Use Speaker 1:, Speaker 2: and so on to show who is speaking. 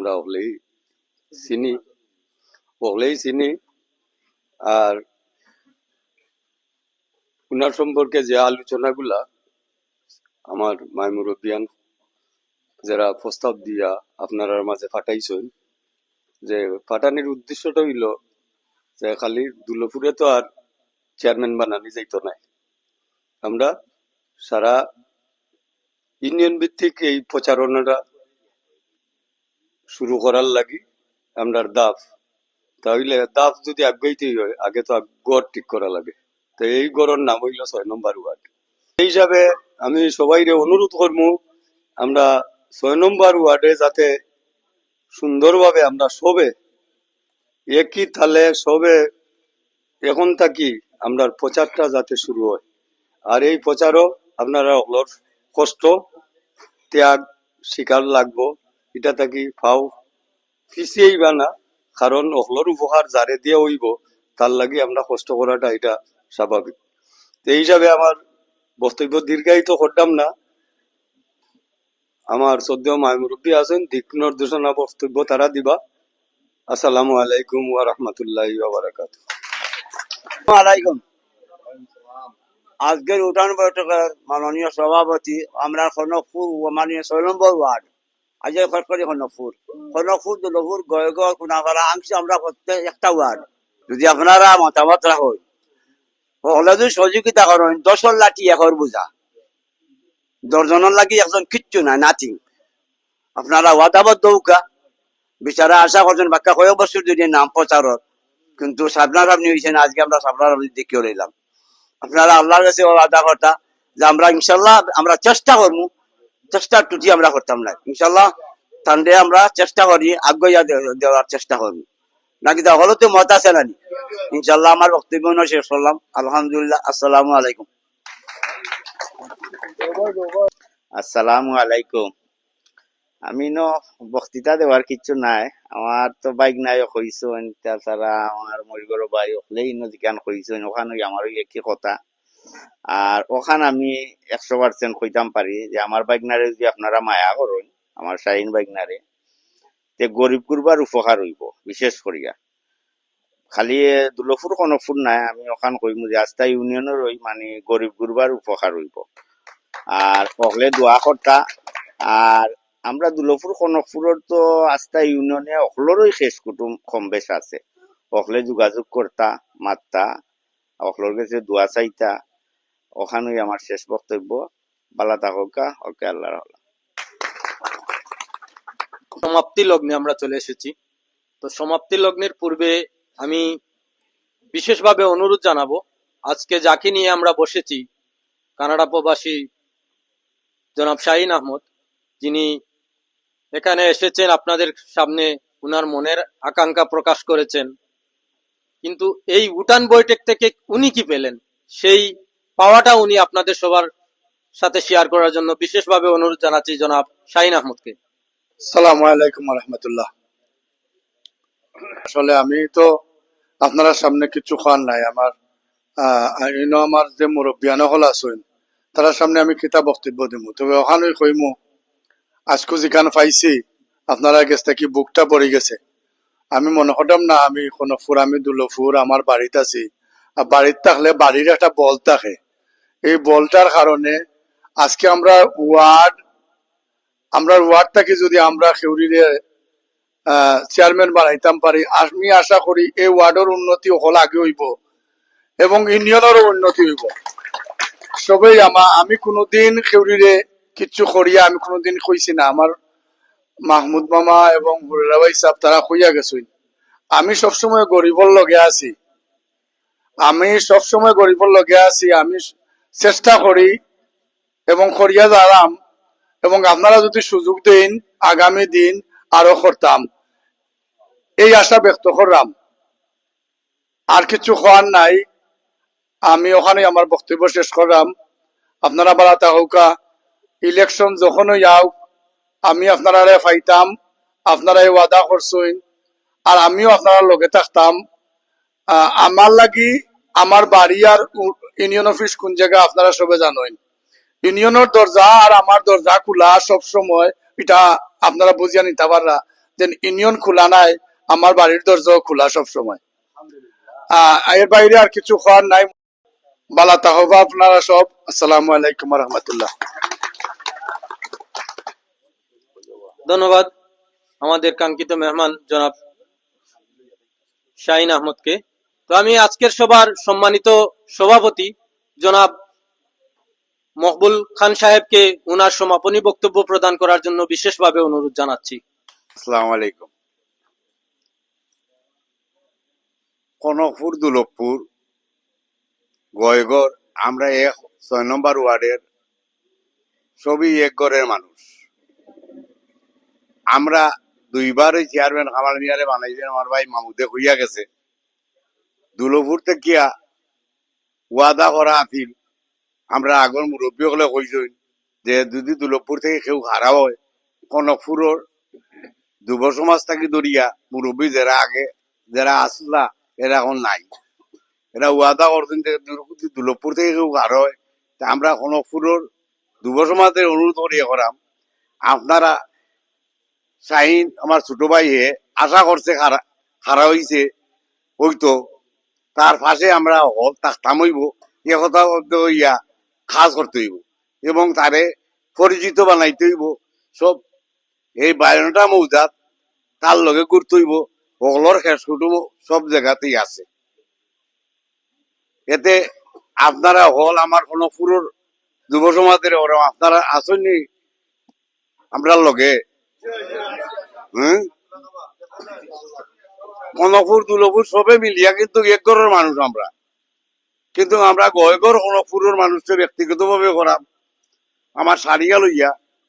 Speaker 1: আমরা ওগলেই চিনি। আর উনার সম্পর্কে যে আলোচনাগুলা আমার মাইমুরব্বিয়ান যারা প্রস্তাব দিয়া আপনার মাঝে ফাটাইছেন, যে ফাটানির উদ্দেশ্যটা হইল যে খালি দুলপুরে তো আর চেয়ারম্যান বানানি যাইতো নাই, আমরা সারা ইউনিয়ন ভিত্তিক এই প্রচারণাটা শুরু করার লাগি আমরা দাফ, তাহলে দাফ যদি আগাইতেই হয় আগে তো গড় ঠিক করা লাগে। তো এই গড়ের নাম হইল ৬ নম্বর ওয়ার্ড। এই হিসাবে আমি সবাইরে অনুরোধ করবো, আমরা ৬ নম্বর ওয়ার্ডে যাতে সুন্দরভাবে আমরা সবে একই তালে সবে এখন থাকি আমরা প্রচারটা যাতে শুরু হয়। আর এই প্রচারও আপনারা ওগুলোর কষ্ট ত্যাগ স্বীকার লাগবো, এটা থাকি ফাও পিছিয়েইবা না, কারণ ওগুলোর উপহার যারে দিয়ে হইব তার লাগি আমরা কষ্ট করাটা এটা স্বাভাবিক। এই হিসাবে আমার বক্তব্য দীর্ঘায়িত করতাম না। আমার সদ্য মাইমুরব্বী আছেন, দিক নির্দেশনা বক্তব্য তারা দিবা। আসসালামু আলাইকুম ওয়া রাহমাতুল্লাহি ওয়া বারাকাতুহু।
Speaker 2: আলাইকুম। আজকের উঠান বৈঠকের মাননীয় সভাপতি আমরা খনকপুর মাননীয় ৬ নম্বর ওয়ার্ড, আজকের খরকরি খনকপুর দুলপুর গয়গড় কুনাপাড়া আংশে আমরা প্রত্যেক একটা ওয়ার্ড। যদি আপনারা মতামত রাখেন হলে যদি সহযোগিতা করেন, ১০ লাঠি এখন বোঝা, ১০ জনের লাগি একজন কিচ্ছু নাই, নাথিং। আপনারা ওয়াদাবদ্ধ উকা বিচারা আশা করছেন বাক্কা কয়েক বছর যদি নাম প্রচারক, কিন্তু সাবনার আপনি হয়েছেন, আজকে আমরা সাবনার আপনি দেখিয়ে রইলাম। আপনারা আল্লাহর কাছে আদা করতা যে আমরা ইনশাল্লাহ আমরা চেষ্টা করবো, চেষ্টার টুটি আমরা করতাম না, ইনশাল্লাহ তান্ডে আমরা চেষ্টা করি আগ্রহ দেওয়ার চেষ্টা করবো নাকি। হলো তো মত আছে নানি, ইনশাল্লাহ আমার বক্তব্য শেষ করলাম। আলহামদুলিল্লাহ, আসসালামু আলাইকুম।
Speaker 3: আসসালামু আলাইকুম। আমি বক্তৃতা দেওয়ার কিছু নাই, আমার তো বাইক নাই হইছেন, তাছাড়া আমার মরিগর ভাই হলেই জিজ্ঞান হইছেন, ওখানে আমারও একই কথা। আর ওখানে আমি ১০০% কইতাম পারি যে আমার বাইকনারে যদি আপনারা মায়া করেন, আমার শাহিন বাইকনারে, তে গরিব গুরবার উপকার হইব। বিশেষ করিয়া খালি দুলপুর কনকপুর নাই, আমি ওখান কইমু যে আস্তা ইউনিয়নের ওই মানে গরিব গুরবার উপকার হইব। আর অকলে দোয়া করতা। আর আমরা দুলপুর কনকপুরের তো আস্তা ইউনিয়নে অকলেরই শেষ কুটুম কম বেশ আছে, অকলে যোগাযোগ করতা, মারতা, অকলের কাছে দোয়া চাইতা। ওখানেই আমার শেষ বক্তব্য। বালা থাকা, ওকে, আল্লাহ।
Speaker 4: সমাপ্তি লগ্নে আমরা চলে এসেছি। তো সমাপ্তি লগ্নের পূর্বে আমি বিশেষভাবে অনুরোধ জানাবো, আজকে যাকে নিয়ে আমরা বসেছি, কানাডা প্রবাসী জনাব শাহিন আহমদ, যিনি এখানে এসেছেন আপনাদের সামনে উনার মনের আকাঙ্ক্ষা প্রকাশ করেছেন, কিন্তু এই উঠান বৈঠক থেকে উনি কি পেলেন সেই পাওয়াটা উনি আপনাদের সবার সাথে শেয়ার করার জন্য বিশেষভাবে অনুরোধ জানাচ্ছি জনাব শাহিন আহমদকে।
Speaker 5: আসসালামু আলাইকুম ওয়া রাহমাতুল্লাহ। আসলে আমি তো আপনারা সামনে কিছু খান নাই, আমার আমার যে মুরব্বিয়ান হল আছেন তার সামনে আমি কিতাব বক্তব্য দিব। তবে ওখানে কইমু আজকু যেখান পাইছি আপনারা কাছ থেকে বুকটা পড়ে গেছে। আমি মনে করতাম না আমি কনকপুর, আমি দুলপুর, আমার বাড়িতে আছি। আর বাড়িতে থাকলে বাড়ির একটা বল থাকে, এই বলটার কারণে আজকে আমরা ওয়ার্ড থেকে যদি আমরা খেউরিরে চেয়ারম্যান বানাইতাম পারি, আমি আশা করি এই ওয়ার্ডের উন্নতি হল আগে হইব এবং ইউনিয়নেরও উন্নতি হইব। সবাই আমি কোনোদিন খেউরিরে কিচ্ছু করিয়া আমি কোনোদিন কইছি না। আমার মাহমুদ মামা এবং হুরেরা ভাই সাহেব তারা কইয়া গেছেন আমি সবসময় গরিবর লগে আছি, আমি সবসময় গরিবর লগে আছি, আমি চেষ্টা করি এবং করিয়া যারাম, এবং আপনারা যদি সুযোগ দেন আগামী দিন আরো করতাম, এই আশা ব্যক্ত করলাম। আর কিছু হওয়ার নাই, আমি ওখানে আমার বক্তব্য শেষ করলাম। আপনারা বালা থাকুকা, ইলেকশন যখনই যাও আমি আপনারা পাইতাম, আপনারা ওয়াদা করছেন আর আমিও আপনারা লগে থাকতাম। আমার লাগি আমার বাড়ি আর ইউনিয়ন অফিস কোন জায়গা আপনারা সবে জানেন। ইউনিয়নের দরজা আর আমার দরজা খোলা সব সময়, এটা আপনারা বুঝিয়া নিতে পাররা। যে ইউনিয়ন খোলা নাই, আমার বাড়ির দরজাও খোলা সব সময়। এর বাইরে আর কিছু খাওয়ার নাই। বালা তাহবা আপনারা সব। আসসালামু আলাইকুম রহমতুল্লাহ।
Speaker 4: ধন্যবাদ আমাদের কাঙ্ক্ষিত মেহমান জনাব শাহিন আহমদকে। তো আমি আজকের সভার সম্মানিত সভাপতি জনাব মকবুল খান সাহেবকে ওনার সমাপনী বক্তব্য প্রদান করার জন্য বিশেষভাবে অনুরোধ জানাচ্ছি।
Speaker 3: আসসালামু আলাইকুম। কনকপুর, দুলভপুর, গয়গড়, আমরা 6 নম্বর ওয়ার্ডের সবই এক ঘরের মানুষ। আমরা দুইবার ওই চেয়ারম্যান কামাল মিয়ারে বানাইছেন, আমার ভাই মামুদে হইয়া গেছে। দুলভপুর থেকে ওয়াদা করা আছিল, আমরা আগর মুরব্বী হলে কইছেন যে যদি দুলভপুর থেকে কেউ হারা হয়, কনকপুরের যুব সমাজ থাকি দরিয়া মুরব্বী যারা আগে যারা আসলা এরা এখন নাই, এরা ওয়াদা করছেন যে দুলভপুর থেকে কেউ হারা হয়, তা আমরা কনকপুরের যুব সমাজের অনুরোধ করিয়ে করাম, আপনারা শাহিন আমার ছোট ভাই আশা করছে হারা হইছে হইতো, তার পাশে আমরা হল থাকতাম হইব, এ কথা হইয়া কাজ করতে হইব এবং তারে পরিচিত বানাইতে হইব। সব এই 52টা মৌজাত তার লগে ঘুরতে হইব, ওগুলোর শেষ কুটুম সব জায়গাতেই আছে। এতে আপনারা হল আমার কোনো পুরোর যুব সমাজের ওরা আপনারা আসেননি আমরা লগে। কনকপুর, দুলভপুর সবে মিলিয়া কিন্তু এক ঘরের মানুষ আমরা, কিন্তু আমরা গয়গড় কনকপুরের মানুষকে ব্যক্তিগত ভাবে করাম। আমার সারিয়া লইয়া